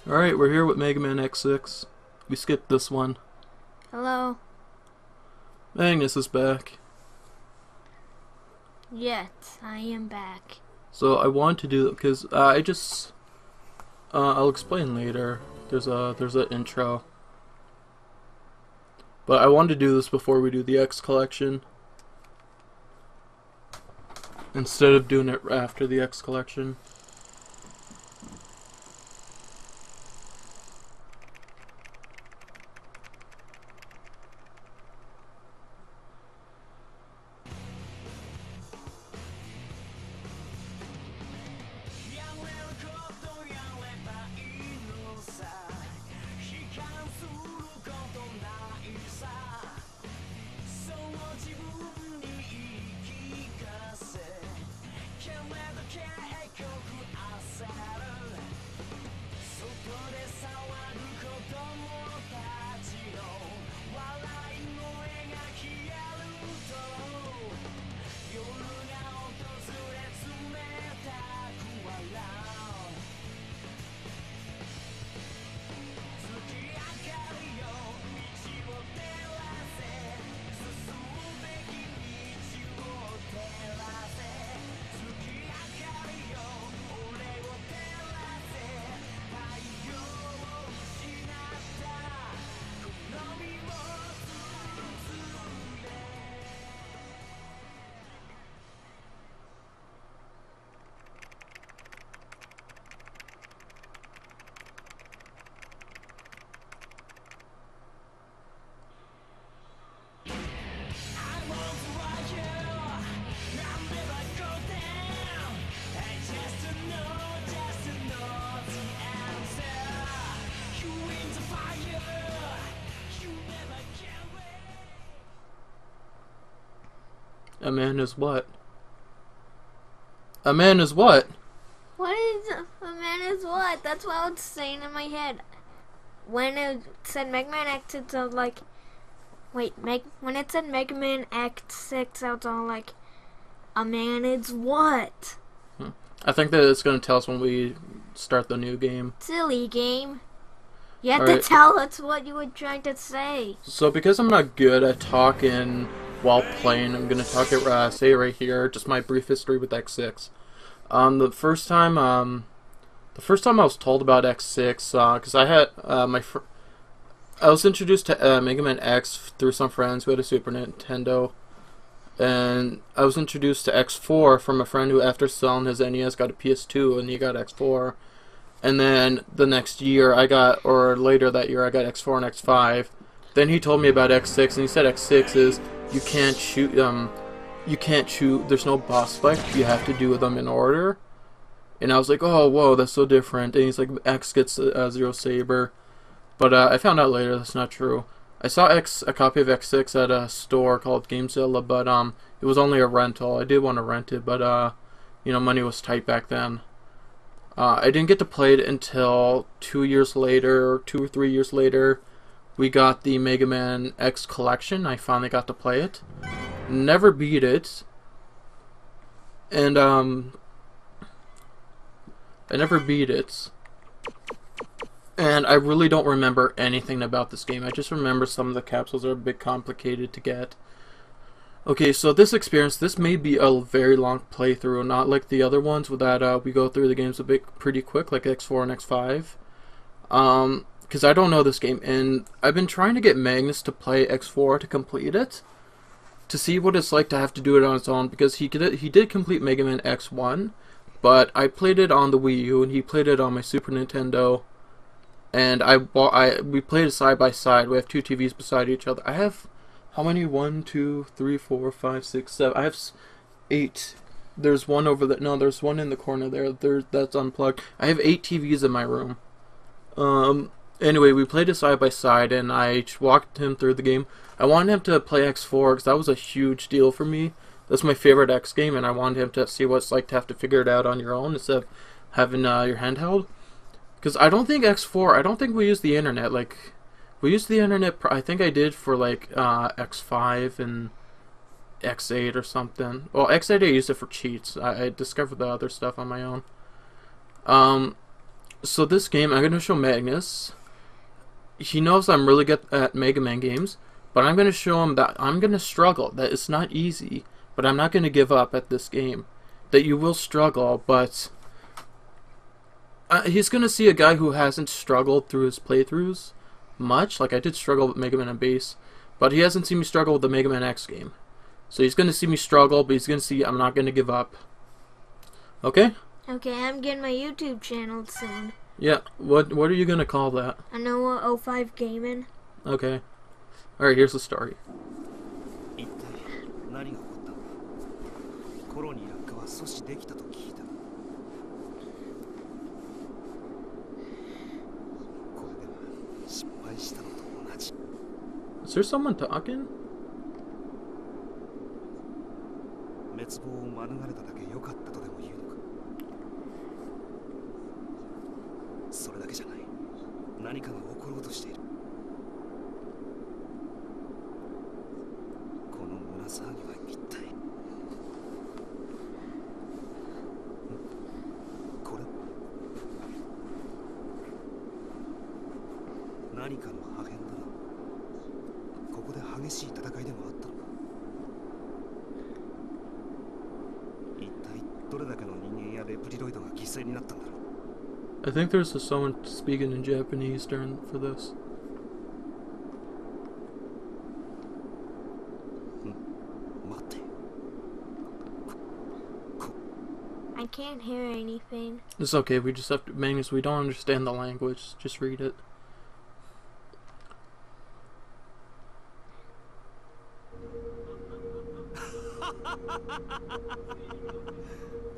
Alright, we're here with Mega Man X6. We skipped this one. Hello. Magnus is back. Yes, I am back. So I want to do because I'll explain later. There's an intro. But I wanted to do this before we do the X collection. Instead of doing it after the X collection. A man is what? A man is what? What is a man is what? That's what I was saying in my head. When it said Mega Man X, it sounded like. Wait, when it said Mega Man X6, I was all like, a man is what? I think that it's going to tell us when we start the new game. Silly game. You have Alright. to tell us what you were trying to say. So because I'm not good at talking while playing, I'm gonna say right here, just my brief history with X6. The first time I was told about X6, because I had I was introduced to Mega Man X through some friends who had a Super Nintendo, and I was introduced to X4 from a friend who, after selling his NES, got a PS2 and he got X4. And then the next year or later that year, I got X4 and X5. Then he told me about X6, and he said X6 is you can't shoot, there's no boss fight, you have to do them in order. And I was like, oh, whoa, that's so different. And he's like, X gets Zero Saber. But I found out later that's not true. I saw a copy of X6 at a store called GameZilla, but it was only a rental. I did want to rent it, but money was tight back then. I didn't get to play it until 2 years later, 2 or 3 years later. We got the Mega Man X collection. I finally got to play it. Never beat it. And I never beat it. And I really don't remember anything about this game. I just remember some of the capsules are a bit complicated to get. Okay, so this may be a very long playthrough, not like the other ones that we go through the games pretty quick, like X4 and X5. Because I don't know this game, and I've been trying to get Magnus to play X4 to complete it, to see what it's like to have to do it on its own, because he did complete Mega Man X1, but I played it on the Wii U, and he played it on my Super Nintendo, and we played it side by side. We have two TVs beside each other. I have, how many? 1, 2, 3, 4, 5, 6, 7. I have 8. There's one over there. No, there's one in the corner there. That's unplugged. I have 8 TVs in my room. Anyway, we played it side by side, and I walked him through the game. I wanted him to play X4 because that was a huge deal for me. That's my favorite X game, and I wanted him to see what it's like to have to figure it out on your own instead of having your handheld. Because I don't think X4, I don't think we use the internet. Like, we used the internet, I think I did for like X5 and X8 or something. Well, X8 I used it for cheats. I discovered the other stuff on my own. So this game, I'm gonna show Magnus. He knows I'm really good at Mega Man games, but I'm gonna show him that I'm gonna struggle. That it's not easy, but I'm not gonna give up at this game. That you will struggle, but he's gonna see a guy who hasn't struggled through his playthroughs much. Like I did struggle with Mega Man and Base, but he hasn't seen me struggle with the Mega Man X game. So he's gonna see me struggle, but he's gonna see I'm not gonna give up. Okay? Okay, I'm getting my YouTube channel soon. Yeah. What are you gonna call that? I know 05 Gaming. Okay. All right. Here's the story. 一体何が起こったコロニー落下は阻止できたと聞いた。これでは失敗したのと同じ。 Is there someone talking? 滅亡を免れただけ良かったとでも言うのか。それだけじゃない。何かが起ころうとしている。この胸騒ぎは一体。これ何かの破片だな。ここで激しい戦いでもあったのか。一体どれだけの人間やレプリロイドが犠牲になったんだろう。 I think there's someone speaking in Japanese during for this. 待って。 I can't hear anything. It's okay. We just have to, Magnus. We don't understand the language. Just read it.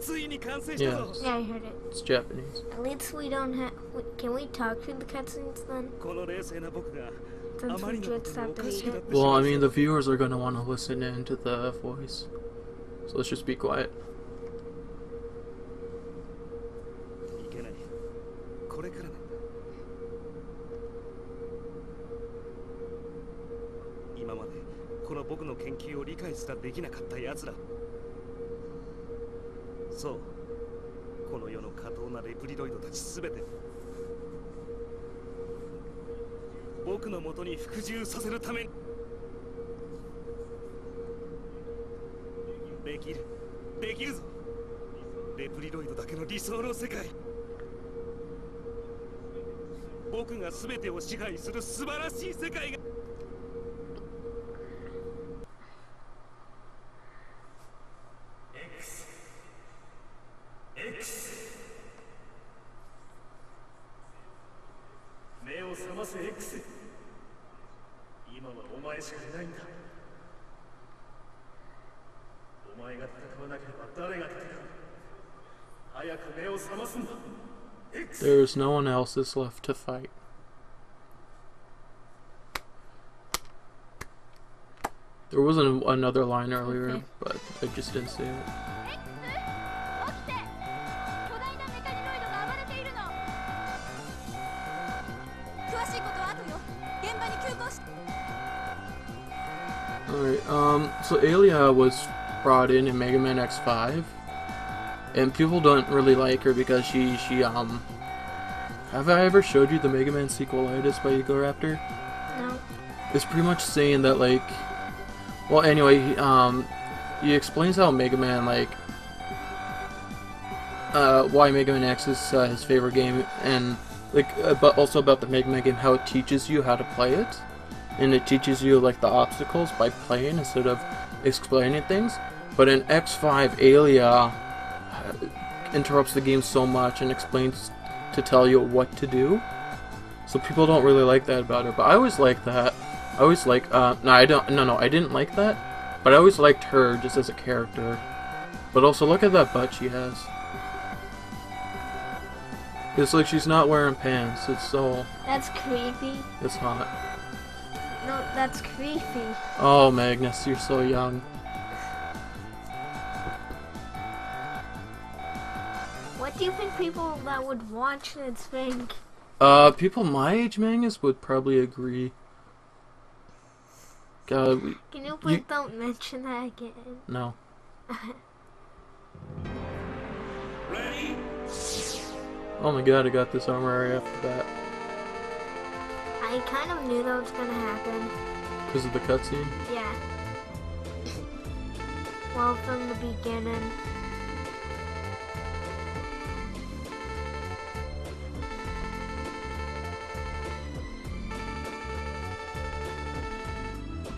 ついに完成したぞ。 Yeah, I heard it. It's Japanese. At least we don't have. Can we talk through the cutscenes then? この冷静な僕が Since we just have to read it. Well, I mean, the viewers are gonna want to listen in to the voice, so let's just be quiet. いけない。これからなんだ。今までこの僕の研究を理解すらできなかった奴ら。そう。この世の過当なレプリロイドたちすべて。僕の元に服従させるために。できる。できるぞ。レプリロイドだけの理想の世界。僕が全てを支配する素晴らしい世界が。目を覚ませ X。今はお前しかいないんだ。お前が戦わなければ誰が戦う。早く目を覚ますんだ。X。 There's no one else that's left to fight. There wasn't another line earlier, Okay. but I just didn't say it. Alright, so Aelia was brought in Mega Man X5, and people don't really like her because she have I ever showed you the Mega Man sequelitis by Ego Raptor? No. It's pretty much saying that, like, well, anyway, he explains how Mega Man, like, why Mega Man X is his favorite game, and, like, but also about the Mega Man game, how it teaches you how to play it. And it teaches you like the obstacles by playing instead of explaining things. But in X5, Aelia interrupts the game so much and explains to tell you what to do. So people don't really like that about her. But I always like that. I always like no, I didn't like that. But I always liked her just as a character. But also look at that butt she has. It's like she's not wearing pants. It's so. That's creepy. It's hot. No, that's creepy. Oh, Magnus, you're so young. What do you think people that would watch this think? People my age, Magnus, would probably agree. God, Can you please don't mention that again? no. Ready? Oh my god, I got this armor right after that. I kind of knew that was gonna happen. Because of the cutscene? Yeah. Well, from the beginning.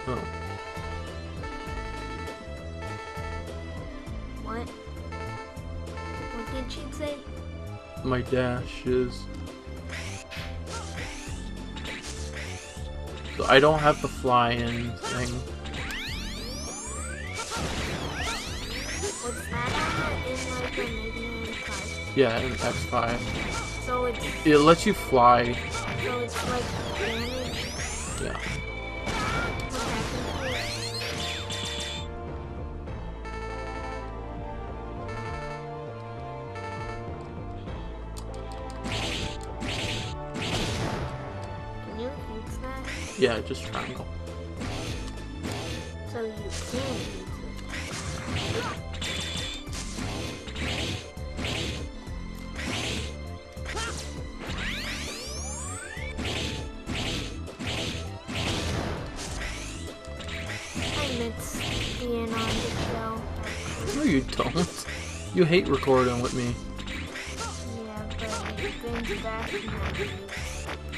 Oh. What? What did she say? My dash is... So I don't have the fly-in thing. What's that in like a Mega Man 5? Yeah, in X5. So it's It lets you fly. like damage. Yeah. What happened to it? Can you fix that? Yeah, just triangle. So you can use it. I miss being on the show. No, you don't. You hate recording with me. Yeah, but it brings back memories.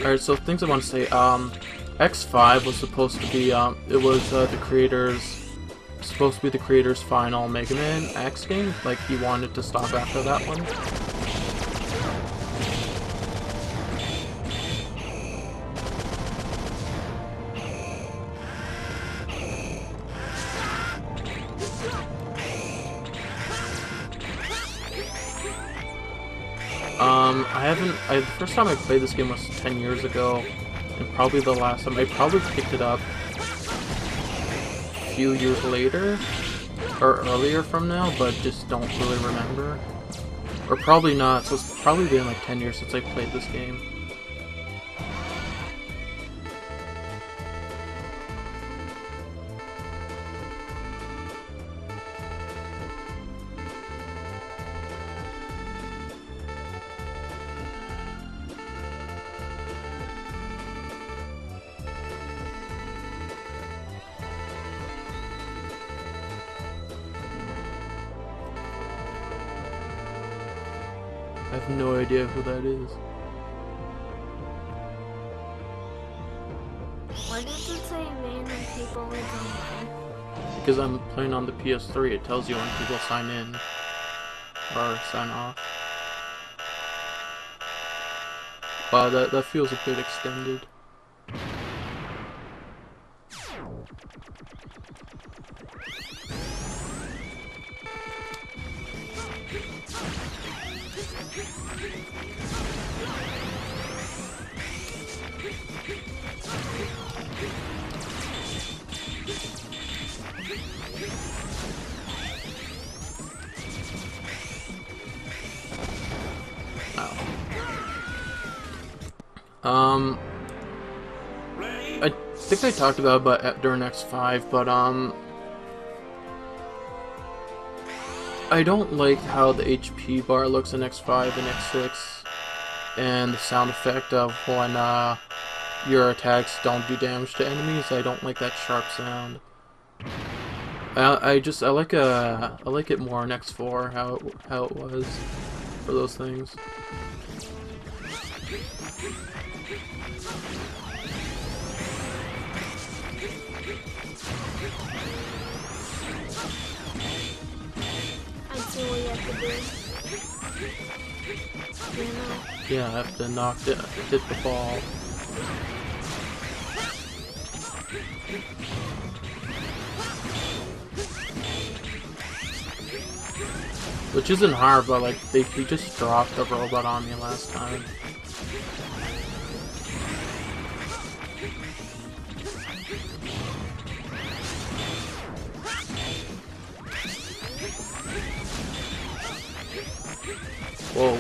Alright, so things I want to say. X5 was supposed to be, it was the supposed to be the creator's final Mega Man X game. Like, he wanted to stop after that one. The first time I played this game was 10 years ago, and probably the last time I probably picked it up a few years later, or earlier from now, but just don't really remember. Or probably not, so it's probably been like 10 years since I played this game. I have no idea who that is. Why does it say random people is online? Because I'm playing on the PS3, it tells you when people sign in or sign off. Wow, that feels a bit extended. I think I talked about it during X5, but I don't like how the HP bar looks in X5 and X6, and the sound effect of when your attacks don't do damage to enemies. I don't like that sharp sound. I like it more in X4 how it was for those things. I see what you have to do. You know? Yeah, I have to hit the ball. Which isn't hard, but like they just dropped the robot on me last time. Whoa.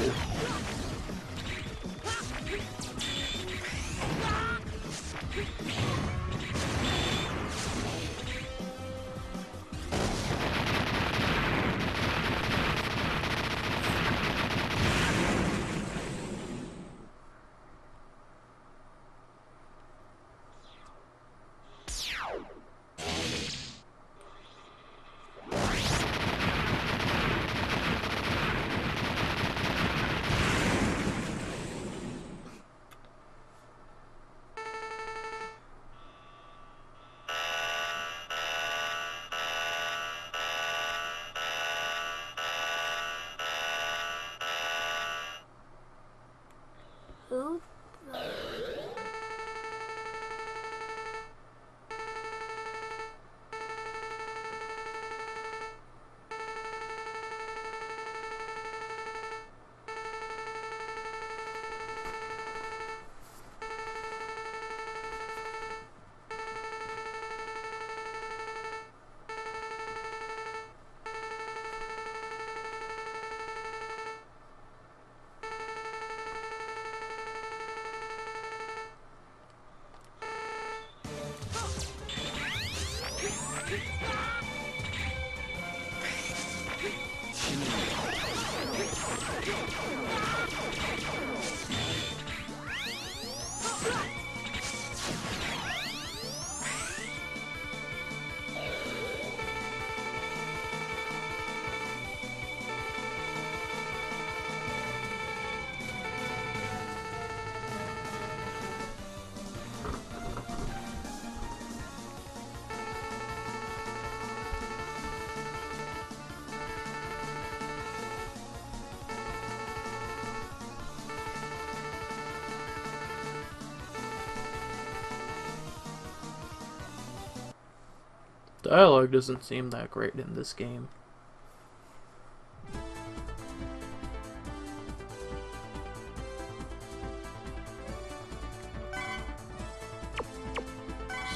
Dialogue doesn't seem that great in this game.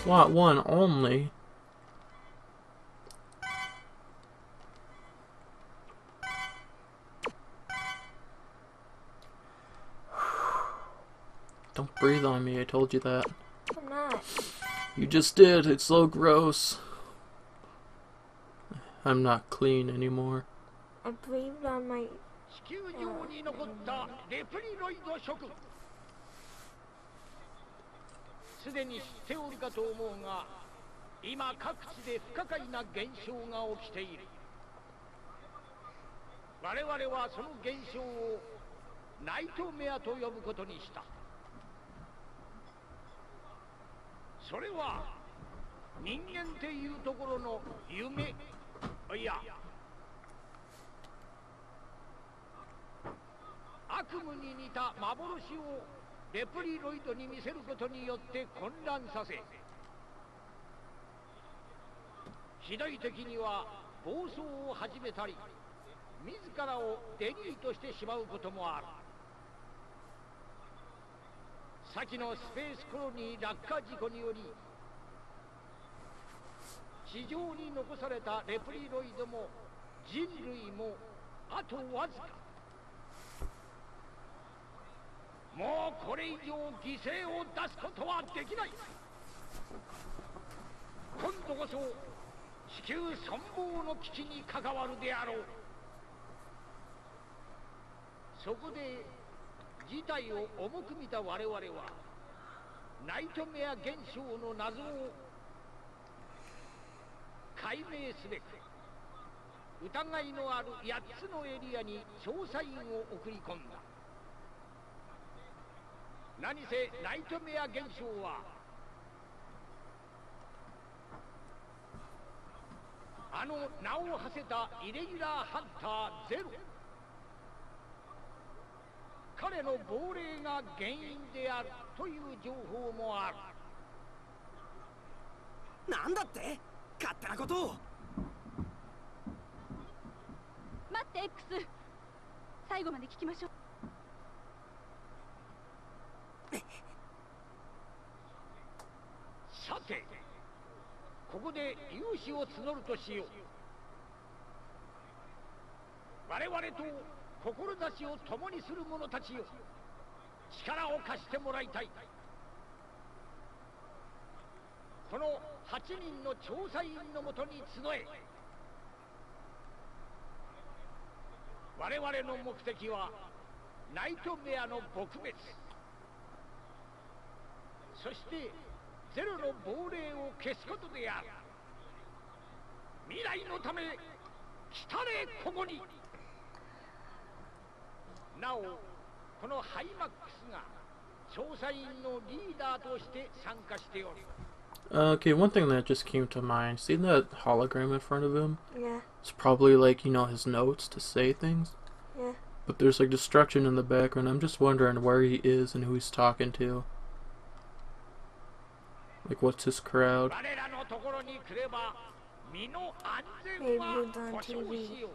Slot 1 only. Don't breathe on me, I told you that. I'm not. You just did, it's so gross. I'm not clean anymore. I breathed on my. 地球上に残ったレプリロイド諸君、すでに知っておるかと思うが、今各地で不可解な現象が起きている。我々はその現象をナイトメアと呼ぶことにした。それは人間っていうところの夢、いや悪夢に似た幻をレプリロイドに見せることによって混乱させ、ひどい時には暴走を始めたり、自らをデリートしてしまうこともある。先のスペースコロニー落下事故により、地上に残されたレプリロイドも人類もあとわずか。もうこれ以上犠牲を出すことはできない。今度こそ地球存亡の危機に関わるであろう。そこで事態を重く見た我々はナイトメア現象の謎を解明すべく疑いのある8つのエリアに調査員を送り込んだ。何せナイトメア現象はあの名を馳せたイレギュラーハンターゼロ、彼の亡霊が原因であるという情報もある。なんだって？勝手なことを。待って X、 最後まで聞きましょう。さて、ここで勇姿を募るとしよう。我々と志を共にする者たちよ、力を貸してもらいたい。この8人の調査員のもとに集え。我々の目的はナイトメアの撲滅、そしてゼロの亡霊を消すことである。未来のため来たれここに。なおこのハイマックスが調査員のリーダーとして参加しておる。Okay, one thing that just came to mind. See that hologram in front of him? Yeah. It's probably like, you know, his notes to say things. Yeah. But there's like destruction in the background. I'm just wondering where he is and who he's talking to. Like, what's his crowd? Maybe it's on TV.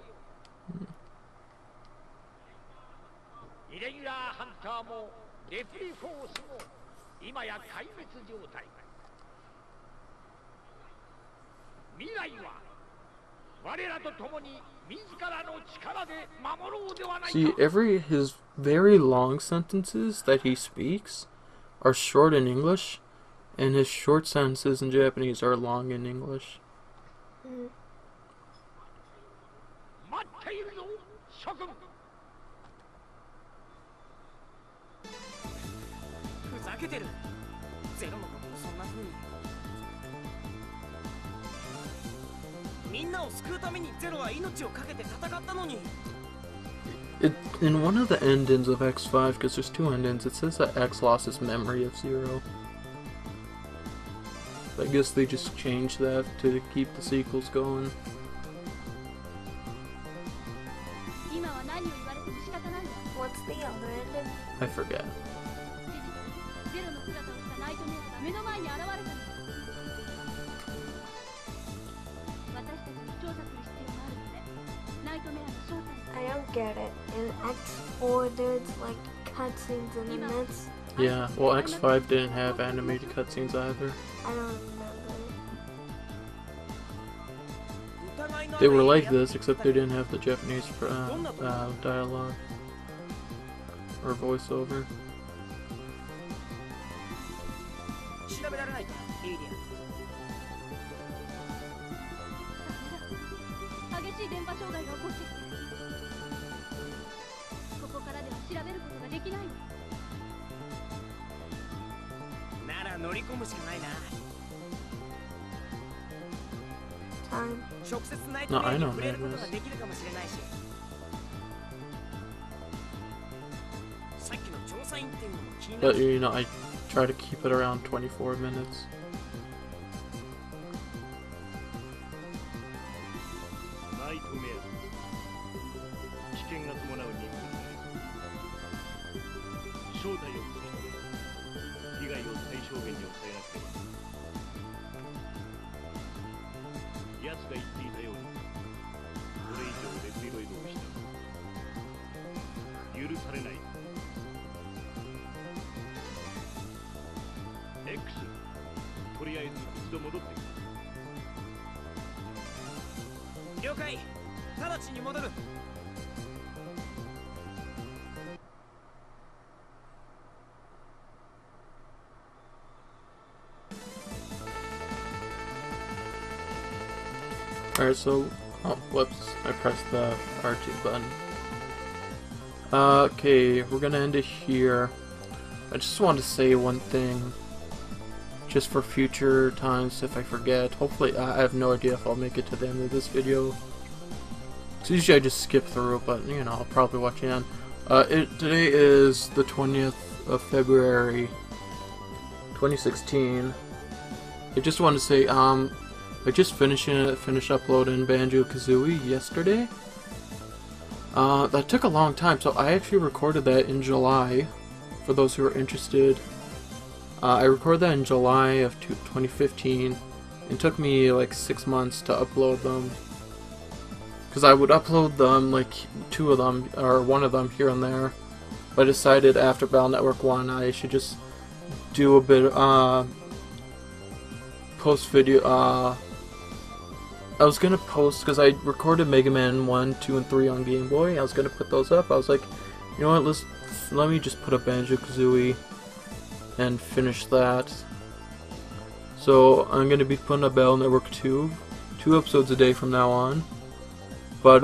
イレギュラーハンターもレプリフォースも今や壊滅状態。未来は我らと共に自らの力で守ろうではないか。 See, his very long sentences that he speaks are short in English, and his short sentences in Japanese are long in English. 待っているぞ、諸君。ふざけてる。ゼロのことをそんな風に。みんなを救うためにゼロは命を懸けて戦ったのに。 In one of the endings of X5, because there's two endings, it says that X lost his memory of Zero. I guess they just changed that to keep the sequels going. 今は何を言われても仕方ないわ。 What's the other ending? I forget. ゼロの姿をしたナイトメアが目の前に現れたの。調査する必要があるので、ナイトメアの正体を。 I don't get it. In X4, there's like cutscenes in the midst. Yeah, well, X5 didn't have animated cutscenes either. I don't remember. They were like this, except they didn't have the Japanese dialogue or voiceover. 調べられないかエイリアン。激しい電波障害が起こっている。ここからでは調べることができないの。なら乗り込むしかないな。 Time. 直接ナイトメアに触れることができるかもしれないし。さっきの調査員っていうのも気にな But る。 you know, I try to keep it around 24 minutes. ナイトメア危険が伴う任務になりそう。正体を突き止め被害を最小限に抑えなくては。奴が言っていたようにこれ以上レベルを失う許されない。 X とりあえず一度戻ってくる。了解。直ちに戻る。 Alright, so... Oh, whoops. I pressed the R2 button. Okay, we're gonna end it here. I just wanted to say one thing. Just for future times, if I forget. Hopefully, I have no idea if I'll make it to the end of this video. So usually I just skip through, but, you know, I'll probably watch it on. Today is the 20th of February, 2016. I just wanted to say, I just finished uploading Banjo-Kazooie yesterday. That took a long time, so I actually recorded that in July, for those who are interested. I recorded that in July of 2015. It took me like 6 months to upload them. Because I would upload them, like, 2 of them, or 1 of them here and there. But I decided after Battle Network 1 I should just do a bit, post video, I was gonna post, because I recorded Mega Man 1, 2, and 3 on Game Boy. I was gonna put those up. I was like, you know what, let me just put up Banjo-Kazooie and finish that. So I'm gonna be putting up Battle Network 2 episodes a day from now on. But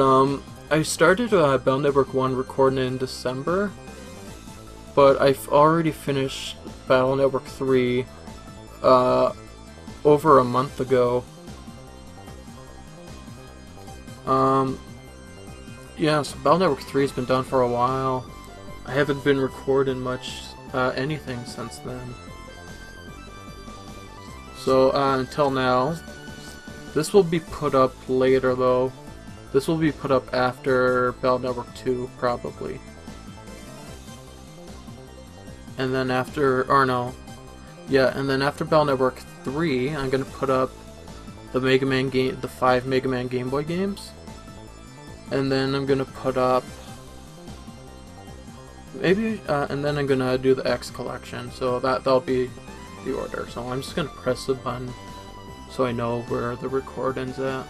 I started Battle Network 1 recording in December, but I've already finished Battle Network 3 over a month ago. Yeah, so Battle Network 3 has been done for a while. I haven't been recording much anything since then. So until now, this will be put up later though. This will be put up after Battle Network 2 probably. And then after, or no, yeah, and then after Battle Network 3, I'm gonna put up the Mega Man game, the 5 Mega Man Game Boy games. And then I'm gonna put up maybe, and then I'm gonna do the X collection. So that'll be the order. So I'm just gonna press the button so I know where the recording's at.